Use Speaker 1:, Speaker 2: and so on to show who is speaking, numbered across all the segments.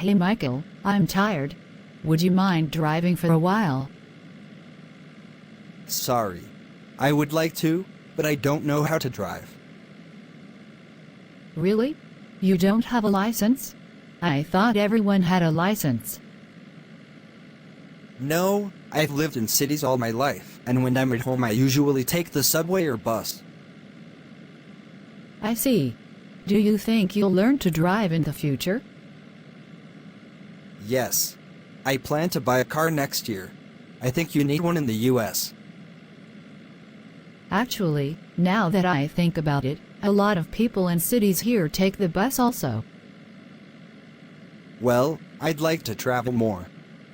Speaker 1: Hey Michael, I'm tired. Would you mind driving for a while?
Speaker 2: Sorry. I would like to, but I don't know how to drive.
Speaker 1: Really? You don't have a license? I thought everyone had a license.
Speaker 2: No, I've lived in cities all my life, and when I'm at home I usually take the subway or bus.
Speaker 1: I see. Do you think you'll learn to drive in the future?
Speaker 2: Yes. I plan to buy a car next year. I think you need one in the US.
Speaker 1: Actually, now that I think about it, a lot of people in cities here take the bus also.
Speaker 2: Well, I'd like to travel more.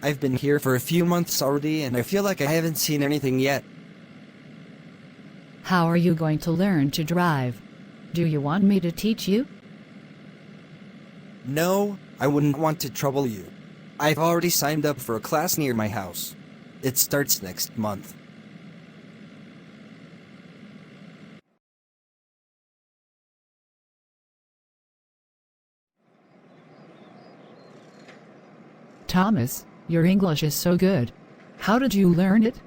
Speaker 2: I've been here for a few months already and I feel like I haven't seen anything yet.
Speaker 1: How are you going to learn to drive? Do you want me to teach you?
Speaker 2: No, I wouldn't want to trouble you. I've already signed up for a class near my house. It starts next month.
Speaker 1: Thomas, your English is so good. How did you learn it?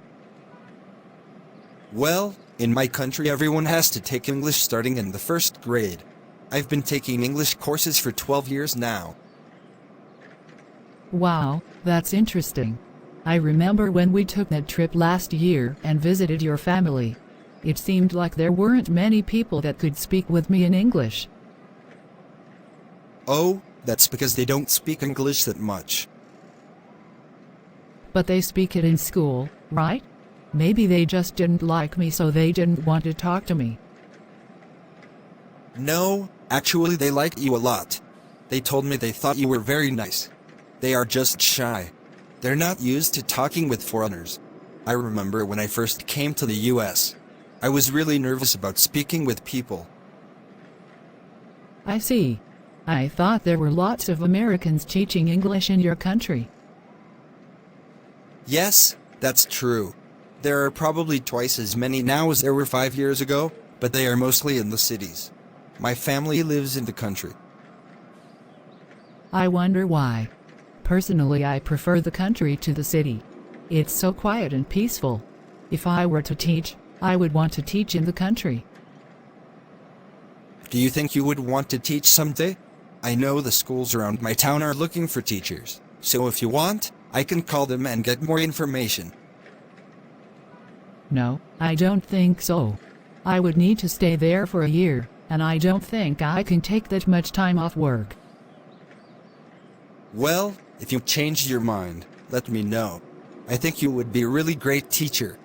Speaker 2: Well, in my country everyone has to take English starting in the first grade. I've been taking English courses for 12 years now.
Speaker 1: Wow, that's interesting. I remember when we took that trip last year and visited your family. It seemed like there weren't many people that could speak with me in English.
Speaker 2: Oh, that's because they don't speak English that much.
Speaker 1: But they speak it in school, right? Maybe they just didn't like me so they didn't want to talk to me.
Speaker 2: No, actually they like you a lot. They told me they thought you were very nice. They are just shy. They're not used to talking with foreigners. I remember when I first came to the US. I was really nervous about speaking with people.
Speaker 1: I see. I thought there were lots of Americans teaching English in your country.
Speaker 2: Yes, that's true. There are probably twice as many now as there were 5 years ago, but they are mostly in the cities. My family lives in the country.
Speaker 1: I wonder why. Personally, I prefer the country to the city. It's so quiet and peaceful. If I were to teach, I would want to teach in the country.
Speaker 2: Do you think you would want to teach someday? I know the schools around my town are looking for teachers, so if you want, I can call them and get more information.
Speaker 1: No, I don't think so. I would need to stay there for a year, and I don't think I can take that much time off work.
Speaker 2: Well, if you changed your mind, let me know. I think you would be a really great teacher.